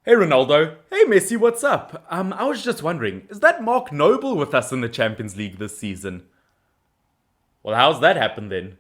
Hey Ronaldo, hey Messi, what's up? I was just wondering, is that Mark Noble with us in the Champions League this season? Well, how's that happen then?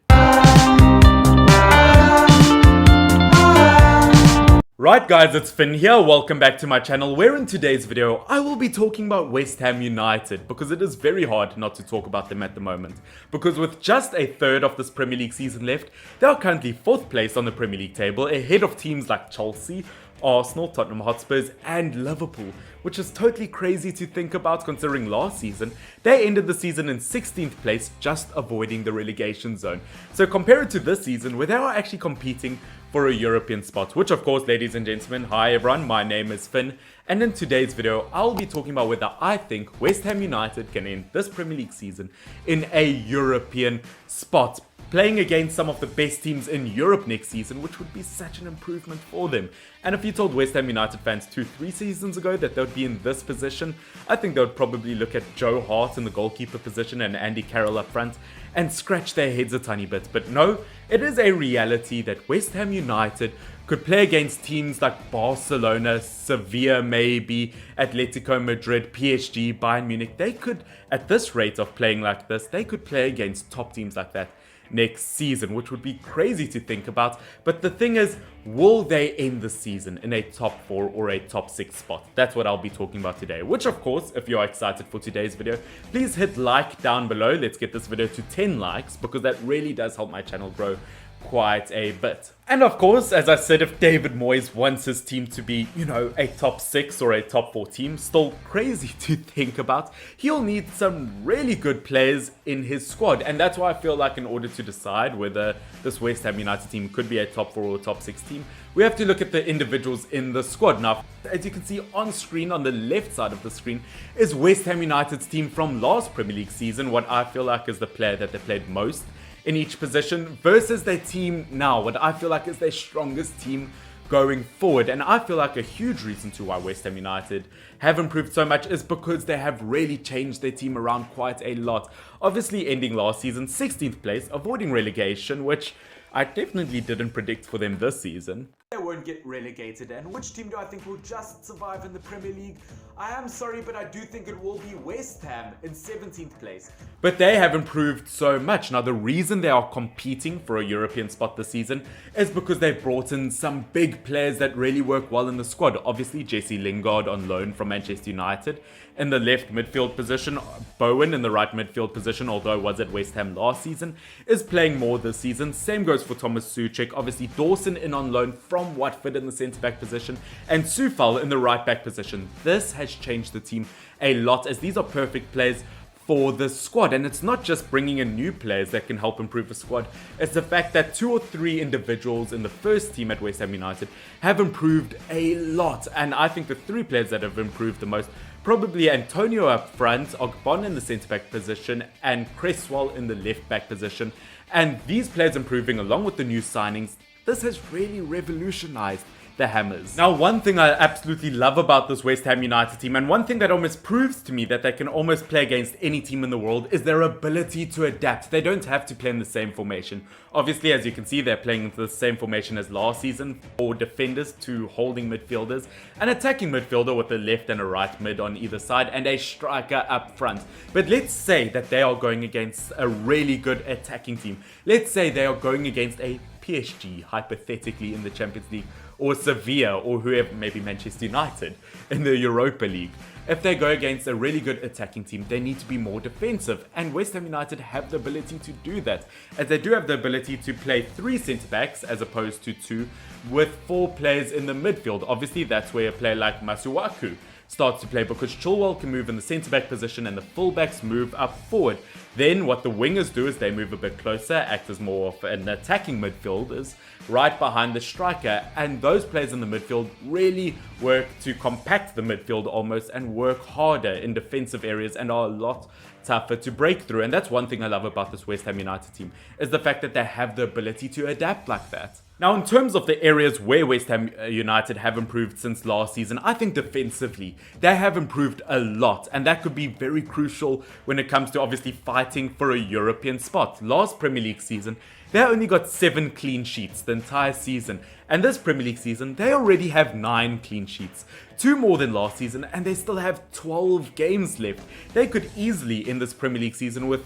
Right guys, it's Finn here, welcome back to my channel, where in today's video, I will be talking about West Ham United, because it is very hard not to talk about them at the moment. Because with just a third of this Premier League season left, they are currently 4th place on the Premier League table, ahead of teams like Chelsea, Arsenal, Tottenham Hotspurs, and Liverpool, which is totally crazy to think about considering last season, they ended the season in 16th place, just avoiding the relegation zone. So compare it to this season, where they are actually competing for a European spot, which of course, ladies and gentlemen, hi everyone, my name is Finn, and in today's video, I'll be talking about whether I think West Ham United can end this Premier League season in a European spot, playing against some of the best teams in Europe next season, which would be such an improvement for them. And if you told West Ham United fans 2-3 seasons ago that they would be in this position, I think they would probably look at Joe Hart in the goalkeeper position and Andy Carroll up front and scratch their heads a tiny bit. But no, it is a reality that West Ham United could play against teams like Barcelona, Sevilla maybe, Atletico Madrid, PSG, Bayern Munich. They could, at this rate of playing like this, they could play against top teams like that next season, which would be crazy to think about. But the thing is, will they end the season in a top 4 or a top 6 spot? That's what I'll be talking about today, which of course, if you're excited for today's video, please hit like down below. Let's get this video to 10 likes, because that really does help my channel grow quite a bit. And of course, as I said, if David Moyes wants his team to be, a top 6 or a top 4 team, still crazy to think about, he'll need some really good players in his squad. And that's why I feel like in order to decide whether this West Ham United team could be a top 4 or top 6 team, we have to look at the individuals in the squad. Now, as you can see on screen, on the left side of the screen, is West Ham United's team from last Premier League season, what I feel like is the player that they played most in each position, versus their team now, what I feel like is their strongest team going forward. And I feel like a huge reason to why West Ham United have improved so much is because they have really changed their team around quite a lot. Obviously ending last season 16th place, avoiding relegation, which I definitely didn't predict for them this season. They won't get relegated. And which team do I think will just survive in the Premier League? I am sorry, but I do think it will be West Ham in 17th place. But they have improved so much. Now, the reason they are competing for a European spot this season is because they brought in some big players that really work well in the squad. Obviously, Jesse Lingard on loan from Manchester United. In the left midfield position, Bowen in the right midfield position, although was at West Ham last season, is playing more this season. Same goes for Thomas Soucek. Obviously, Dawson in on loan from Watford in the centre-back position, and Soufal in the right-back position. This has changed the team a lot, as these are perfect players for the squad. And it's not just bringing in new players that can help improve the squad, it's the fact that 2 or 3 individuals in the first team at West Ham United have improved a lot. And I think the 3 players that have improved the most, probably Antonio up front, Ogbon in the centre-back position, and Cresswell in the left-back position. And these players improving along with the new signings, this has really revolutionized the Hammers. Now, one thing I absolutely love about this West Ham United team, and one thing that almost proves to me that they can almost play against any team in the world, is their ability to adapt. They don't have to play in the same formation. Obviously, as you can see, they're playing the same formation as last season, 4 defenders, 2 holding midfielders, an attacking midfielder with a left and a right mid on either side, and a striker up front. But let's say that they are going against a really good attacking team. Let's say they are going against a PSG, hypothetically, in the Champions League, or Sevilla, or whoever, maybe Manchester United in the Europa League. If they go against a really good attacking team, they need to be more defensive, and West Ham United have the ability to do that, as they do have the ability to play 3 centre-backs as opposed to 2, with 4 players in the midfield. Obviously, that's where a player like Masuaku starts to play, because Chilwell can move in the centre-back position and the full-backs move up forward. Then what the wingers do is they move a bit closer, act as more of an attacking midfielders right behind the striker, and those players in the midfield really work to compact the midfield almost and work harder in defensive areas and are a lot tougher to break through. And that's one thing I love about this West Ham United team, is the fact that they have the ability to adapt like that. Now, in terms of the areas where West Ham United have improved since last season, I think defensively, they have improved a lot, and that could be very crucial when it comes to obviously fighting for a European spot. Last Premier League season, they only got 7 clean sheets the entire season, and this Premier League season, they already have 9 clean sheets. 2 more than last season, and they still have 12 games left. They could easily end this Premier League season with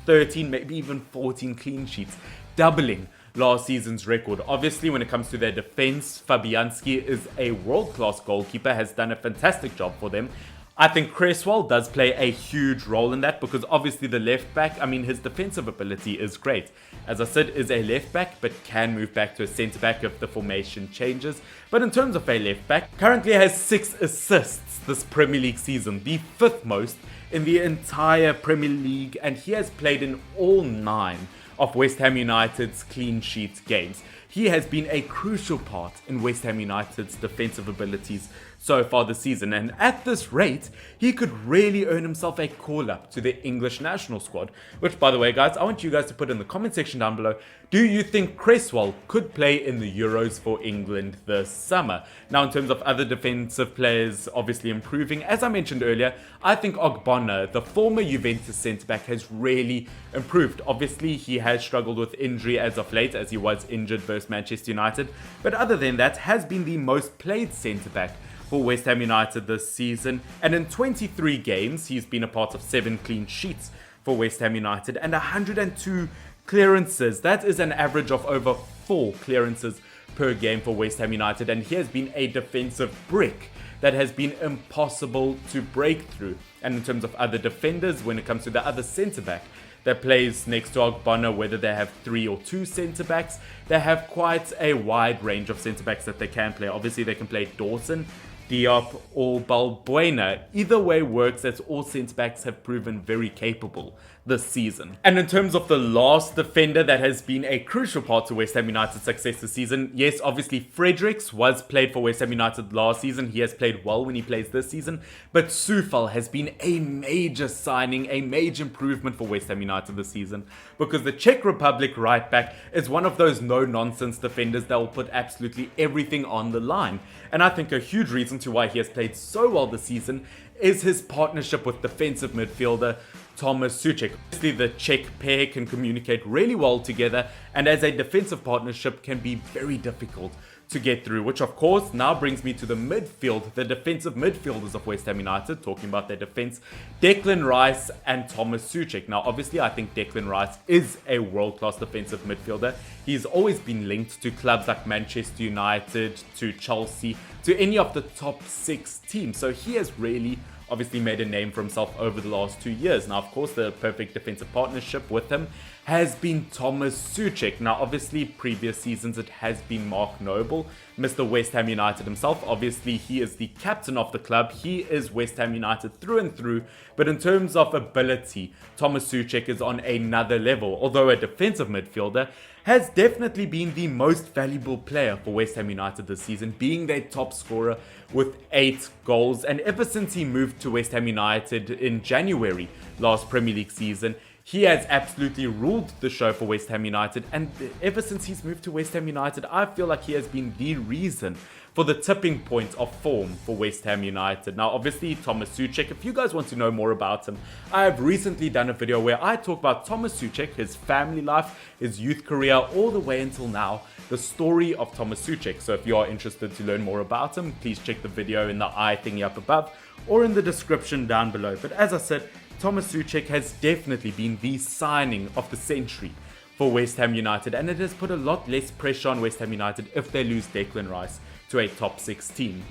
13, maybe even 14 clean sheets, doubling last season's record. Obviously, when it comes to their defense, Fabianski is a world-class goalkeeper, has done a fantastic job for them. I think Cresswell does play a huge role in that because obviously the left back, I mean, his defensive ability is great. As I said, is a left back, but can move back to a centre back if the formation changes. But in terms of a left back, currently has 6 assists this Premier League season, the 5th most in the entire Premier League, and he has played in all 9 of West Ham United's clean sheet games. He has been a crucial part in West Ham United's defensive abilities so far this season, and at this rate, he could really earn himself a call-up to the English national squad, which, by the way, guys, I want you guys to put in the comment section down below, do you think Cresswell could play in the Euros for England this summer? Now, in terms of other defensive players obviously improving, as I mentioned earlier, I think Ogbonna, the former Juventus centre-back, has really improved. Obviously, he has struggled with injury as of late, as he was injured versus Manchester United, but other than that, has been the most played centre-back for West Ham United this season, and in 23 games, he's been a part of 7 clean sheets for West Ham United and 102 clearances. That is an average of over 4 clearances per game for West Ham United, and he has been a defensive brick that has been impossible to break through. And in terms of other defenders, when it comes to the other centre-back that plays next to Ogbonna, whether they have 3 or 2 centre-backs, they have quite a wide range of centre-backs that they can play. Obviously, they can play Dawson, Diop or Balbuena. Either way works, as all centre-backs have proven very capable this season. And in terms of the last defender that has been a crucial part to West Ham United's success this season, yes, obviously Fredericks was played for West Ham United last season. He has played well when he plays this season, but Soufal has been a major signing, a major improvement for West Ham United this season, because the Czech Republic right back is one of those no-nonsense defenders that will put absolutely everything on the line. And I think a huge reason to why he has played so well this season is his partnership with defensive midfielder Thomas Souček. Obviously, the Czech pair can communicate really well together, and as a defensive partnership can be very difficult to get through, which of course now brings me to the midfield, the defensive midfielders of West Ham United, talking about their defense, Declan Rice and Thomas Souček. Now, obviously, I think Declan Rice is a world-class defensive midfielder. He's always been linked to clubs like Manchester United, to Chelsea, to any of the top 6 teams. So he has really obviously made a name for himself over the last 2 years. Now, of course, the perfect defensive partnership with him has been Thomas Souček. Now, obviously, previous seasons it has been Mark Noble, Mr. West Ham United himself. Obviously, he is the captain of the club. He is West Ham United through and through. But in terms of ability, Thomas Souček is on another level. Although a defensive midfielder, has definitely been the most valuable player for West Ham United this season, being their top scorer with 8 goals. And ever since he moved to West Ham United in January last Premier League season, he has absolutely ruled the show for West Ham United, and ever since he's moved to West Ham United, I feel like he has been the reason for the tipping point of form for West Ham United. Now, obviously, Thomas Souček, if you guys want to know more about him, I have recently done a video where I talk about Thomas Souček, his family life, his youth career, all the way until now, the story of Thomas Souček. So if you are interested to learn more about him, please check the video in the eye thingy up above or in the description down below. But as I said, Thomas Souček has definitely been the signing of the century for West Ham United, and it has put a lot less pressure on West Ham United if they lose Declan Rice to a top 6 team.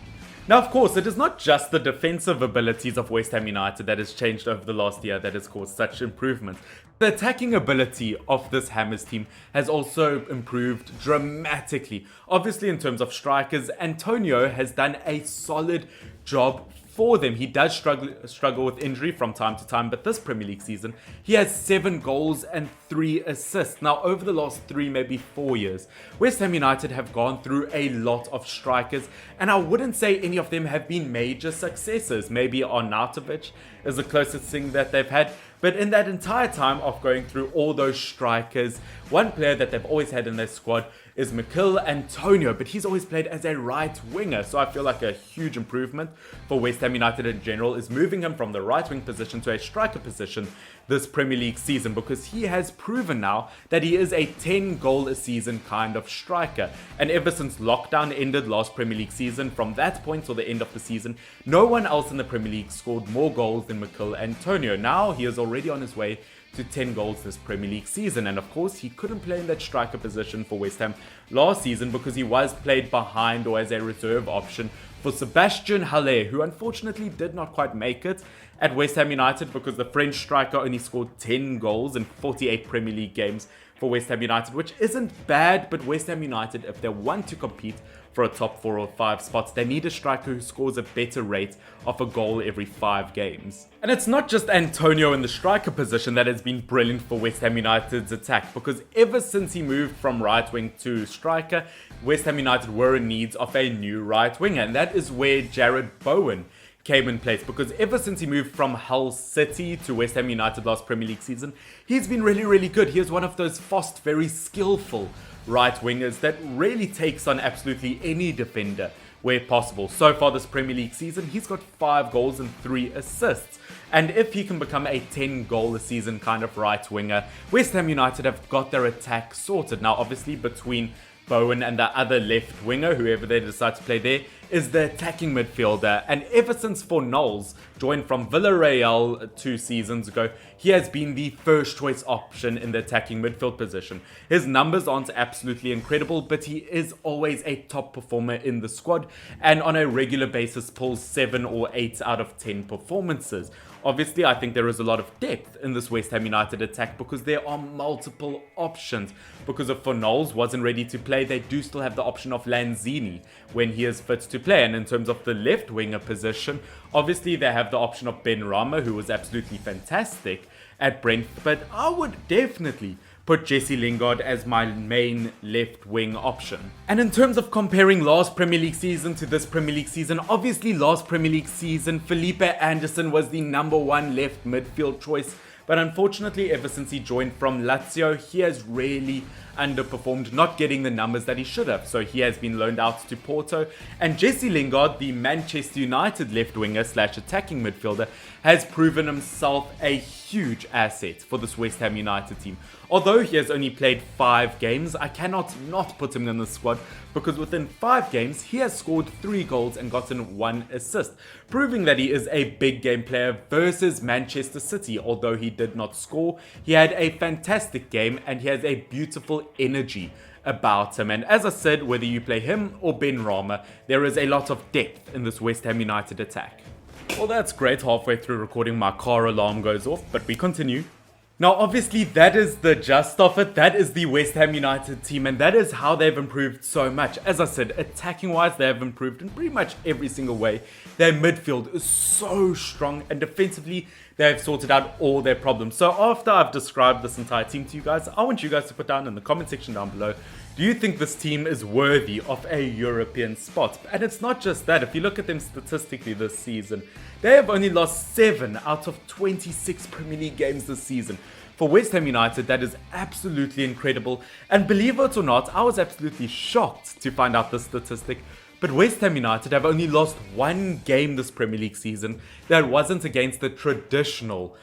Now, of course, it is not just the defensive abilities of West Ham United that has changed over the last year that has caused such improvement. The attacking ability of this Hammers team has also improved dramatically. Obviously, in terms of strikers, Antonio has done a solid job for them. He does struggle with injury from time to time, but this Premier League season, he has 7 goals and 3 assists. Now, over the last 3, maybe 4 years, West Ham United have gone through a lot of strikers, and I wouldn't say any of them have been major successes. Maybe Arnautovic is the closest thing that they've had, but in that entire time of going through all those strikers, one player that they've always had in their squad is Mikel Antonio, but he's always played as a right winger, so I feel like a huge improvement for West Ham United in general is moving him from the right wing position to a striker position this Premier League season, because he has proven now that he is a 10 goal a season kind of striker. And ever since lockdown ended last Premier League season, from that point till the end of the season, no one else in the Premier League scored more goals than Mikel Antonio. Now he is already on his way to 10 goals this Premier League season, and of course he couldn't play in that striker position for West Ham last season because he was played behind or as a reserve option for Sebastian Haller, who unfortunately did not quite make it at West Ham United because the French striker only scored 10 goals in 48 Premier League games for West Ham United, which isn't bad, but West Ham United, if they want to compete for a top 4 or 5 spots, they need a striker who scores a better rate of a goal every 5 games. And it's not just Antonio in the striker position that has been brilliant for West Ham United's attack, because ever since he moved from right wing to striker, West Ham United were in need of a new right winger, and that is where Jared Bowen came in place, because ever since he moved from Hull City to West Ham United last Premier League season, he's been really good. He is one of those fast, very skillful right wingers that really takes on absolutely any defender where possible. So far this Premier League season, he's got 5 goals and 3 assists. And if he can become a 10 goal a season kind of right winger, West Ham United have got their attack sorted. Now obviously between Bowen and the other left winger, whoever they decide to play there, is the attacking midfielder. And ever since Fornals joined from Villarreal 2 seasons ago, he has been the first choice option in the attacking midfield position. His numbers aren't absolutely incredible, but he is always a top performer in the squad and on a regular basis pulls 7 or 8 out of 10 performances. Obviously, I think there is a lot of depth in this West Ham United attack because there are multiple options. Because if Fornals wasn't ready to play, they do still have the option of Lanzini when he is fit to play. And in terms of the left winger position, obviously they have the option of Ben Rama, who was absolutely fantastic at Brentford. But I would definitely put Jesse Lingard as my main left wing option. And in terms of comparing last Premier League season to this Premier League season, obviously last Premier League season, Felipe Anderson was the number 1 left midfield choice. But unfortunately, ever since he joined from Lazio, he has really underperformed, not getting the numbers that he should have. So he has been loaned out to Porto. And Jesse Lingard, the Manchester United left winger / attacking midfielder, has proven himself a huge asset for this West Ham United team. Although he has only played 5 games, I cannot not put him in the squad because within 5 games, he has scored 3 goals and gotten 1 assist, proving that he is a big game player versus Manchester City. Although he did not score, he had a fantastic game and he has a beautiful energy about him. And as I said, whether you play him or Ben Rama, there is a lot of depth in this West Ham United attack. Well, that's great. Halfway through recording, my car alarm goes off, but we continue. Now, obviously, that is the gist of it. That is the West Ham United team, and that is how they've improved so much. As I said, attacking-wise, they have improved in pretty much every single way. Their midfield is so strong, and defensively, they have sorted out all their problems. So after I've described this entire team to you guys, I want you guys to put down in the comment section down below, do you think this team is worthy of a European spot? And it's not just that. If you look at them statistically this season, they have only lost 7 out of 26 Premier League games this season. For West Ham United, that is absolutely incredible. And believe it or not, I was absolutely shocked to find out this statistic. But West Ham United have only lost 1 game this Premier League season that wasn't against the traditional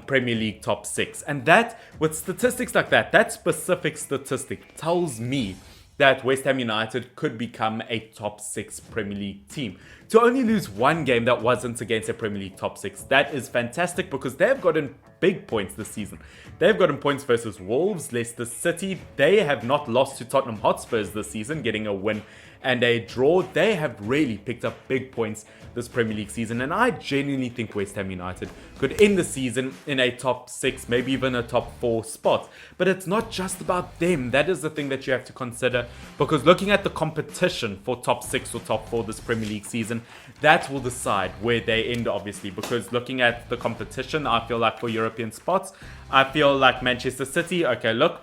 Premier League top 6. And that, with statistics like that, that specific statistic tells me that West Ham United could become a top 6 Premier League team. To only lose 1 game that wasn't against a Premier League top 6, that is fantastic because they've gotten big points this season. They've gotten points versus Wolves, Leicester City. They have not lost to Tottenham Hotspurs this season, getting a win and a draw. They have really picked up big points this Premier League season, and I genuinely think West Ham United could end the season in a top 6, maybe even a top 4 spot. But it's not just about them. That is the thing that you have to consider, because looking at the competition for top 6 or top 4 this Premier League season, that will decide where they end, obviously. Because looking at the competition, I feel like for European spots, I feel like Manchester City, okay, look,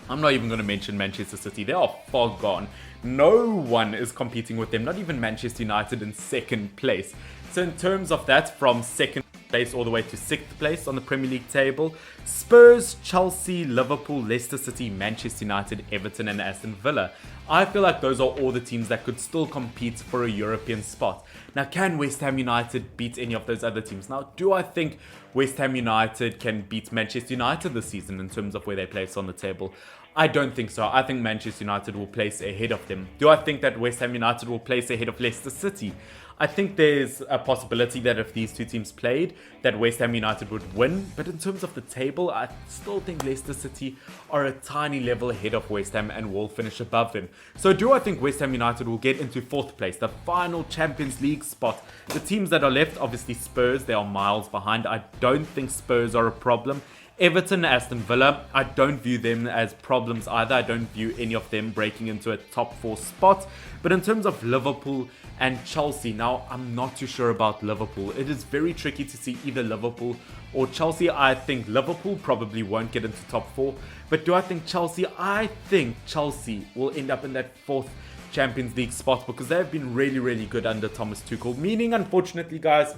I'm not even going to mention Manchester City. They are far gone. No one is competing with them, not even Manchester United in 2nd place. So in terms of that, from 2nd place all the way to 6th place on the Premier League table. Spurs, Chelsea, Liverpool, Leicester City, Manchester United, Everton and Aston Villa. I feel like those are all the teams that could still compete for a European spot. Now, can West Ham United beat any of those other teams? Now, do I think West Ham United can beat Manchester United this season in terms of where they place on the table? I don't think so. I think Manchester United will place ahead of them. Do I think that West Ham United will place ahead of Leicester City? I think there's a possibility that if these two teams played, that West Ham United would win. But in terms of the table, I still think Leicester City are a tiny level ahead of West Ham and will finish above them. So do I think West Ham United will get into 4th place, the final Champions League spot? The teams that are left, obviously Spurs, they are miles behind. I don't think Spurs are a problem. Everton, Aston Villa, I don't view them as problems either. I don't view any of them breaking into a top 4 spot. But in terms of Liverpool and Chelsea, now I'm not too sure about Liverpool. It is very tricky to see either Liverpool or Chelsea. I think Liverpool probably won't get into top 4. But do I think Chelsea? I think Chelsea will end up in that 4th Champions League spot because they've been really, really good under Thomas Tuchel. Meaning, unfortunately, guys,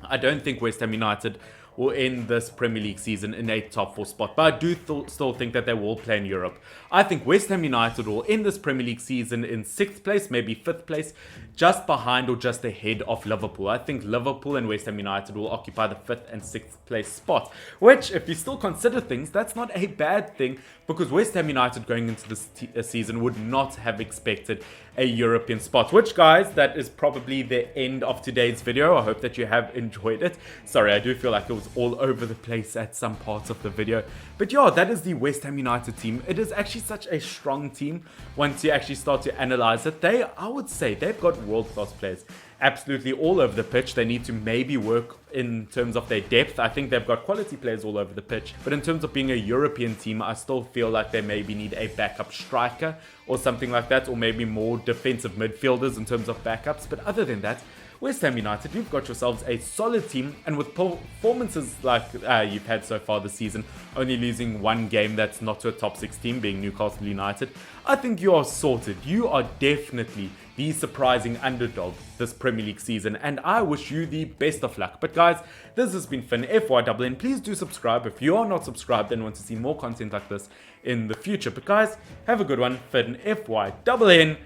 I don't think West Ham United will end this Premier League season in a top 4 spot. But I do still think that they will play in Europe. I think West Ham United will end this Premier League season in 6th place, maybe 5th place, just behind or just ahead of Liverpool. I think Liverpool and West Ham United will occupy the 5th and 6th place spot, which, if you still consider things, that's not a bad thing because West Ham United going into this season would not have expected a European spot, which, guys, that is probably the end of today's video. I hope that you have enjoyed it. Sorry, I do feel like it was all over the place at some parts of the video. But yeah, that is the West Ham United team. It is actually such a strong team once you actually start to analyze it. I would say they've got world-class players absolutely all over the pitch. They need to maybe work in terms of their depth. I think they've got quality players all over the pitch. But in terms of being a European team, I still feel like they maybe need a backup striker or something like that, or maybe more defensive midfielders in terms of backups. But other than that, West Ham United, you've got yourselves a solid team, and with performances like you've had so far this season, only losing one game that's not to a top 6 team, being Newcastle United, I think you are sorted. You are definitely the surprising underdog this Premier League season, and I wish you the best of luck. But guys, this has been Finn FYNN. Please do subscribe if you are not subscribed and want to see more content like this in the future. But guys, have a good one. Finn FYNN.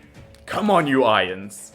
Come on, you Irons.